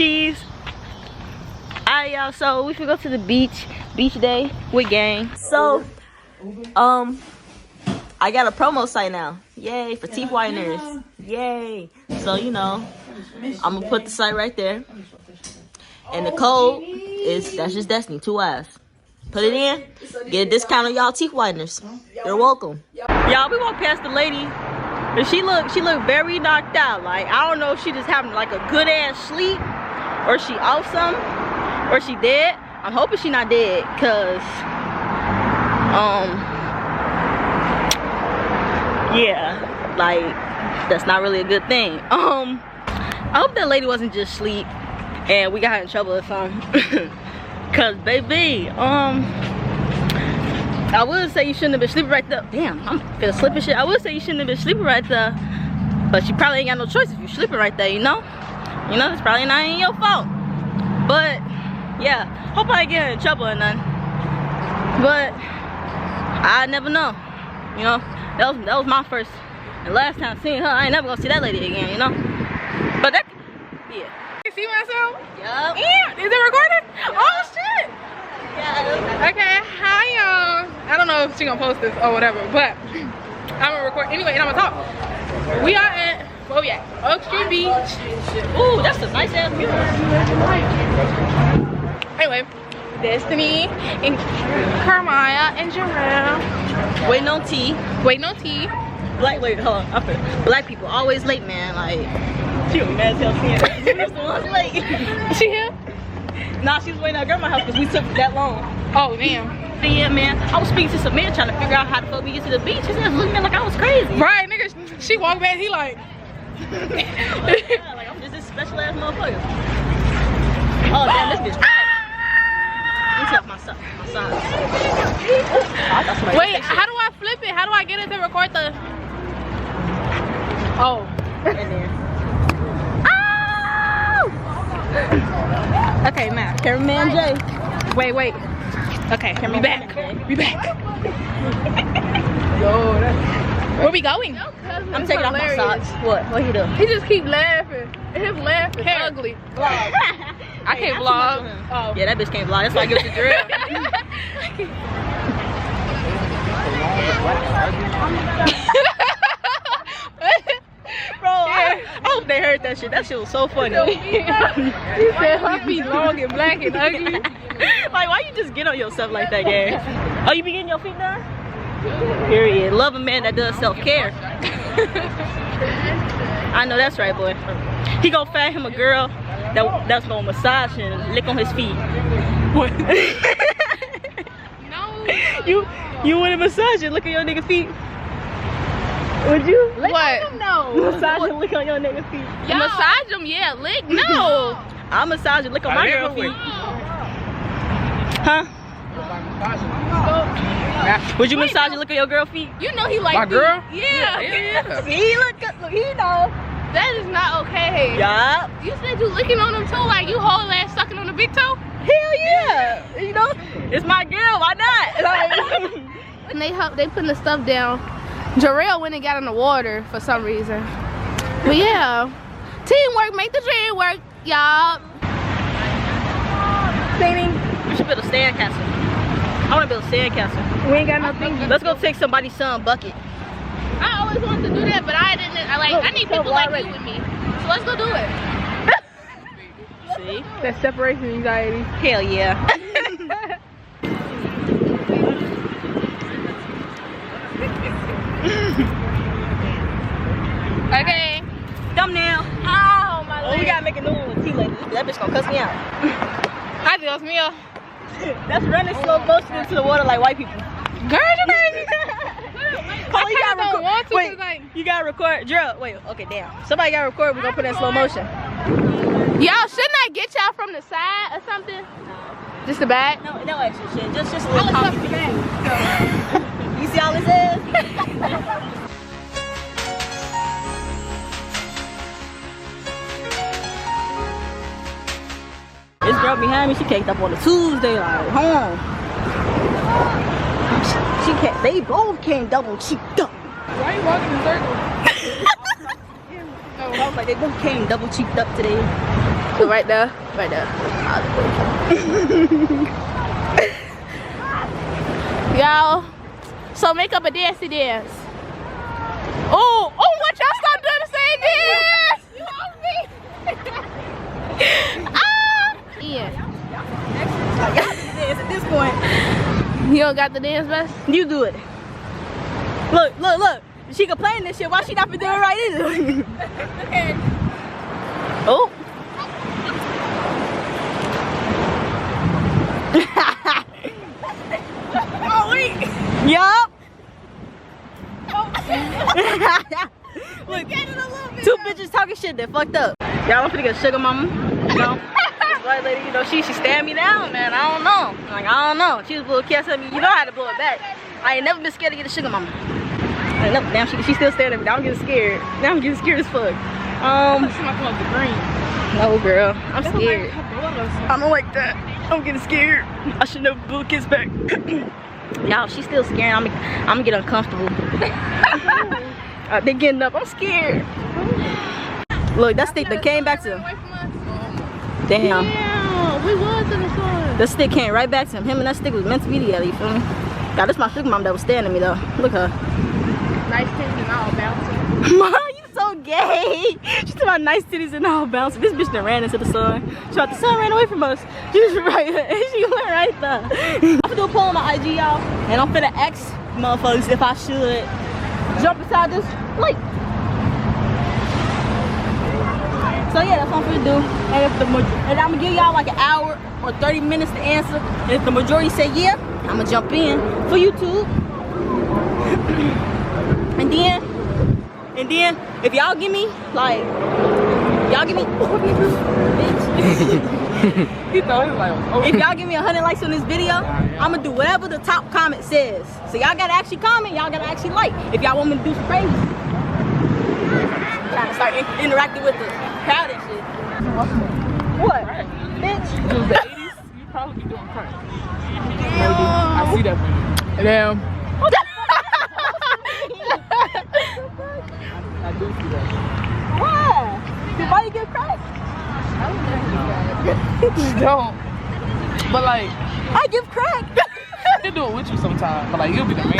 cheese. Alright, y'all, so we should go to the beach day with gang. So I got a promo site now. Yay, for teeth whiteners. Yay. So you know, I'm gonna put the site right there. And the code is That's Just Destiny, 2 I's. Put it in, get a discount on y'all teeth whiteners. You're welcome. Y'all, we walked past the lady, and she looked very knocked out. Like, I don't know if she just having like a good ass sleep, or she off something, or she dead. I'm hoping she not dead, cause yeah, like that's not really a good thing. I hope that lady wasn't just asleep and we got her in trouble or something. Cause baby, I would say you shouldn't have been sleeping right there. Damn, I'm feeling slipping shit. I would say you shouldn't have been sleeping right there, but you probably ain't got no choice if you're sleeping right there, you know? You know, it's probably not even your fault. But yeah, hope I ain't get her in trouble or nothing. But I never know. You know, that was my first and last time seeing her. I ain't never gonna see that lady again, you know? But that, yeah. You see myself? Yup. Yeah. Is it recording? Oh shit. Yeah. Okay, hi y'all. I don't know if she gonna post this or whatever, but I'm gonna record anyway and I'm gonna talk. We are at, where we at? Oak Street Beach. Ooh, that's a nice ass view. Anyway, Destiny and Carmaya and Jerome Waiting on tea. waiting on tea. Wait, hold on. Black people always late, man. Like, she was mad as hell seeing her. She was the one late. She here? Nah, she was waiting at grandma's house because we took that long. Oh damn. But yeah, man, I was speaking to some man trying to figure out how the fuck we get to the beach. His ass looking at me like I was crazy. Right, nigga. She walked back. He like. Yeah, like I'm just this special ass motherfucker. Oh damn, this bitch. Let me take off my socks. Wait, how do I flip it? How do I get it to record the? Oh. And then. Okay, now. Cameraman Jay. Wait. Okay, we back. We back. Where we going? I'm taking off my socks. What he do? He just keep laughing. His laugh is ugly. I can't vlog. Oh. Yeah, that bitch can't vlog. That's why I give it to Jarrell. Bro, I hope they heard that shit. That shit was so funny. He said her feet long and black and ugly. Like, why you just get on yourself like that, gang? Oh, you be getting your feet done? Period. Love a man that does self-care. I know that's right, boy. He gonna find him a girl that's gonna massage and lick on his feet. What? No. You wanna massage and lick on your nigga feet? Would you? What? No. Massage and lick on your nigga feet. Massage them, yeah. Lick? No. I'll massage and lick on my girl feet. Huh? Would you massage and lick on your girl feet? You know he like my girl? Yeah. See, look, he know. That is not okay. Yup. You said you licking on them too, like you whole ass sucking on the big toe? Hell yeah. You know, it's my girl. Why not? Like, And they putting the stuff down. Jarrell went and got in the water for some reason. But yeah, teamwork make the dream work, y'all. Painting. we should build a sand castle. I want to build a sand castle. We ain't got nothing. Let's go take somebody's son bucket. I always wanted to do that, but I didn't. I need people like you with me. So let's go do it. See? That separation anxiety. Hell yeah. Okay. Thumbnail. Oh my Oh, we gotta make a new one with T later. That bitch gonna cuss me out. Hi, Dios mío. That's running slow motion into the water like white people. Girl, you crazy. Oh, you gotta don't want to, wait, 'cause, like, you gotta record. Drill. Wait, okay, damn. Somebody gotta record. We're gonna put it in slow motion. y'all shouldn't I get y'all from the side or something? Just the back? No extra shit. Just a little comedy. You see all this is? This girl behind me, she caked up on a Tuesday, like, home. She can't, they both came double cheeked up. Why are you walking in circles? Oh, I was like, they both came double cheeked up today. So right there. Y'all, so make up a dancey dance. Oh, what y'all stop doing the same dance? You off me. Ian. At this point, You don't got the dance best? you do it. Look. She complaining this shit. Why she not been doing it right either? Oh. Oh wait. Yup. Look, two bitches talking shit that fucked up. Y'all, I'm finna get sugar mama. You know, this white lady, you know, she stared me down, man. I don't know. Like, I don't know. She was a little kiss at me. You know how to blow it back. I ain't never been scared to get a sugar mama. I ain't never, damn, she still staring at me. Now I'm getting scared. Now I'm getting scared as fuck. No, girl. I'm scared. I don't like that. I'm getting scared. I should never blow a kiss back. Y'all, she's still scared. I'm gonna get uncomfortable. They getting up. I'm scared. Look, that stick that came back to him. Damn. Yeah, we was in the sun. The stick came right back to him. Him and that stick was meant to be together, you feel me? God, this my sugar mom that was staring at me though. Look her. Nice titties and all bouncing. Mom, you so gay. She's talking about nice titties and all bouncing. This bitch done ran into the sun. She thought the sun ran away from us. She was right. She went right there. I'm gonna do a poll on my IG, y'all, and I'm finna ask motherfuckers if I should jump inside this lake. So yeah, that's what I'm finna do. And I'm gonna give y'all like an hour or 30 minutes to answer. And if the majority say yeah, I'm gonna jump in for YouTube. And then if y'all give me like, if y'all give me 100 likes on this video, I'm gonna do whatever the top comment says. So y'all gotta actually comment, y'all gotta actually like. If y'all want me to do some crazy, trying to start interacting with the crowd and shit. What? Bitch. It was the 80s, you probably be doing crack. I see that video. Damn. I do see that. Why? Why you get crack? Don't. But like, I give crack. they do it with you sometime. But like, you'll be the man.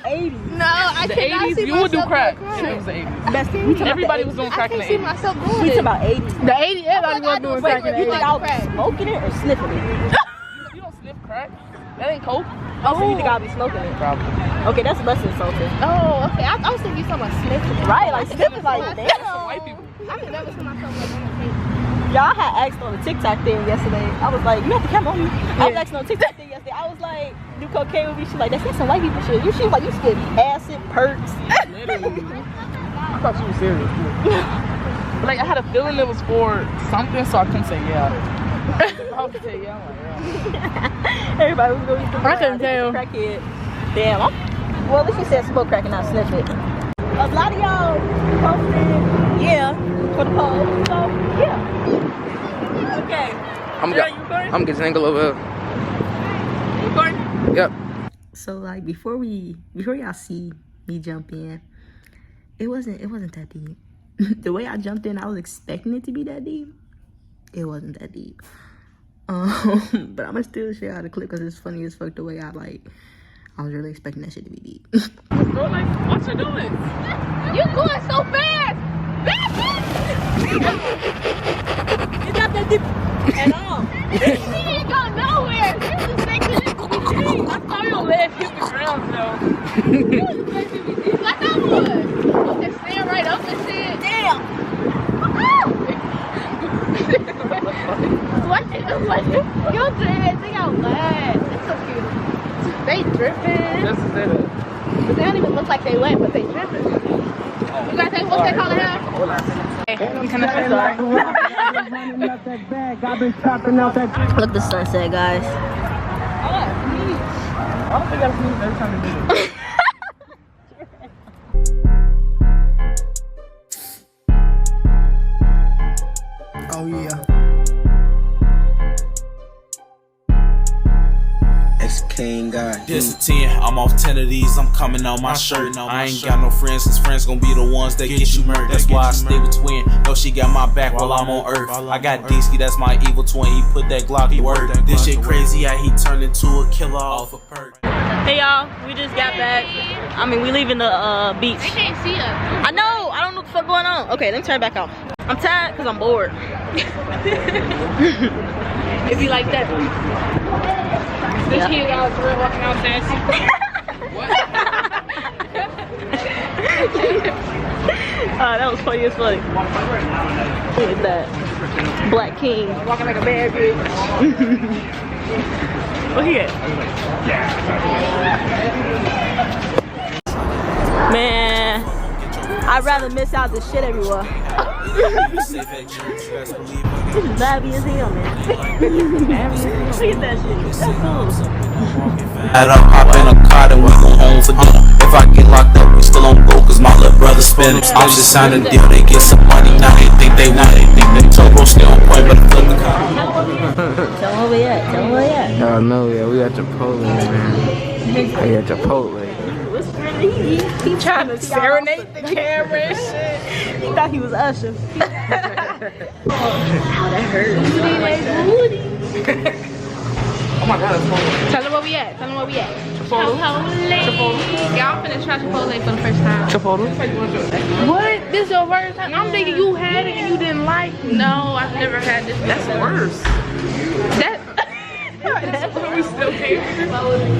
80s. No, I The cannot 80s, see you would do myself crack. doing It was the 80s. Best thing. Everybody was doing I crack in can't the see 80s. myself We doing talking it. about 80s. The 80s, everybody was doing crack in the You think 80s. I'll be smoking it or sniffing it? You don't sniff crack? That ain't coke? Oh, so you think I'll be smoking it? Probably. Okay, that's less insulting. Oh, okay. I was thinking you talking about sniffing. Right, like sniffing like Some damn. white people. I can never see myself like on the tape. Y'all had asked on the TikTok thing yesterday. I was like, you have the camera on me. I was asking on TikTok thing yesterday. I was like, do cocaine with me? She like, that's some white people shit. She was like, you scared acid, perks. Literally. I thought she was serious. But like, I had a feeling it was for something, so I couldn't say yeah. I would say yeah, I'm like, yeah. Everybody was going to I couldn't tell. Crackhead. Damn. Well, at least she said smoke crack and not sniff it. A lot of y'all posted, yeah, for the poll. So, yeah. Okay. I'm getting angle over here. Yep. So like before y'all see me jump in, it wasn't that deep. The way I jumped in, I was expecting it to be that deep. It wasn't that deep. But I'ma still share the clip because it's funny as fuck the way I was really expecting that shit to be deep. Bro, like, what you doing? You going so fast! It's not that deep at all. She ain't going nowhere! She was expecting it to be deep. I saw your leg hit the ground, though. She was expecting it to be deep. Like I was. I'm just staring right up and shit. Damn. What you doing? Your dreads, they got wet. It's so cute. They dripping. Just said it. But they don't even look like they wet, but they dripping. You guys think what's they call it now? Can I say sorry? Look the sunset, guys. I don't think that's me every time you do it. Oh yeah. King God. This a 10, I'm off 10 of these, I'm coming on my shirt. I ain't got no friends, cause friends gon' be the ones that get you murdered. That's why I stay with twin. No, she got my back while I'm on earth. I got Disky, that's my evil twin. He put that Glock to work. This shit crazy, how he turned into a killer off a perk. Hey y'all, we just got back. I mean, we leaving the beach. They can't see us. I know, I don't know what the fuck going on. Okay, let me turn it back off. I'm tired because I'm bored. If you like that. This kid got real walking outside. That was funny as fuck. Look at that. Black King. Walking like a bad bitch. Where he at? Man, I'd rather miss out the shit everywhere. This is babby as hell, man. Look at that shit. That's cool. Add up, hop in a car, then we go home for dinner. If I get locked up, we still on go, cause my little brother spinning. I just signed a deal, they get some money, now they think they want it. Turbo still on point, but I flip the car. Tell him where we at. Tell him where we at. Y'all know, yeah, we at Chipotle, man. We at Chipotle. He trying to serenade the camera and shit. He thought he was Usher. Ow, that hurt. Oh my god, that's funny. Tell them where we at. Tell them where we at. Chipotle. Y'all finna try Chipotle for the first time. Chipotle? What? This your first time? I'm thinking you had it and you didn't like it. No, I've never had this. That's worse. That's what we still came.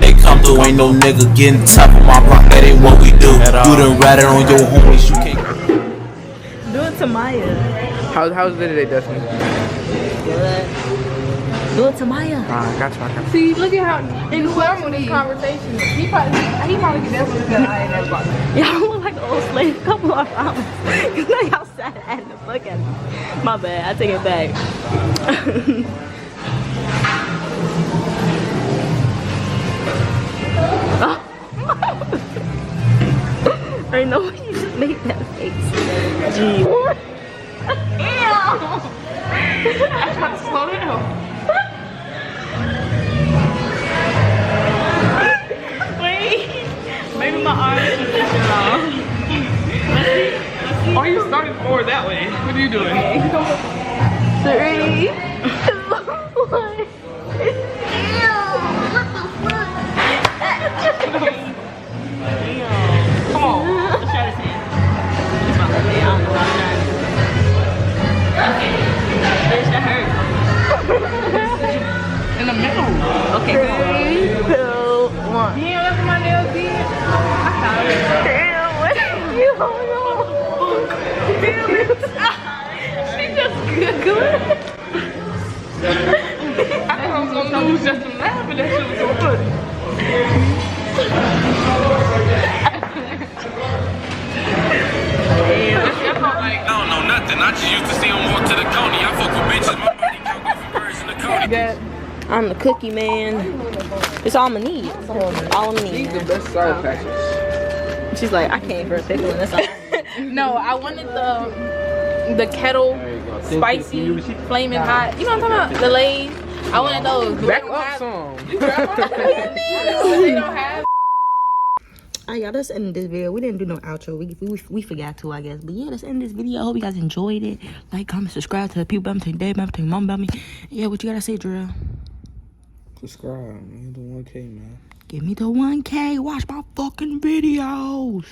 They come through, ain't no nigga getting top of my block, that ain't what we do. You done ratted on your homies, you can't. Do it to Maya. How's it today, Destiny? Good. Do it to Maya. Got you. See, look at how informal this conversation is. He probably can definitely tell I ain't never about that. Y'all look like an old slave couple of hours. Cause now y'all sat at the fuck at me. My bad, I take it back. I know you just made that face. Gee. Ew. I'm trying to slow down. Wait. Maybe my arm is position wrong. Oh, you started forward that way. What are you doing? 3, 2, 1. Come on. Let's try this hand. It's my left hand. I don't know how to try it. Okay. Bitch, that hurt. In the middle. Okay, 3, 2, 1. Damn, that's what my nails did. I thought it. Damn, what are you holding on? Damn it. She just good. I thought I was gonna lose just from laughing. That shit was so funny. I don't know nothing, I just used to see him walk to the coney. I fuck with bitches, my body count good for birds in the coney. I'm the cookie man. It's all I'm gonna need. All I'm gonna These need. the best side patches. She's like, I can't for a pickle and that's all. No, I wanted the kettle spicy, flaming hot. You know what I'm talking about? The Lay's. I wanted those. Back up some. They don't have. Alright, y'all, let's end this video. We didn't do no outro. We forgot to, I guess. But yeah, let's end this video. I hope you guys enjoyed it. Like, comment, subscribe to the people about me, Dave about me, Mom about me. Yeah, what you gotta say, Drill? Subscribe, man. The 1K, man. Give me the 1K. Watch my fucking videos.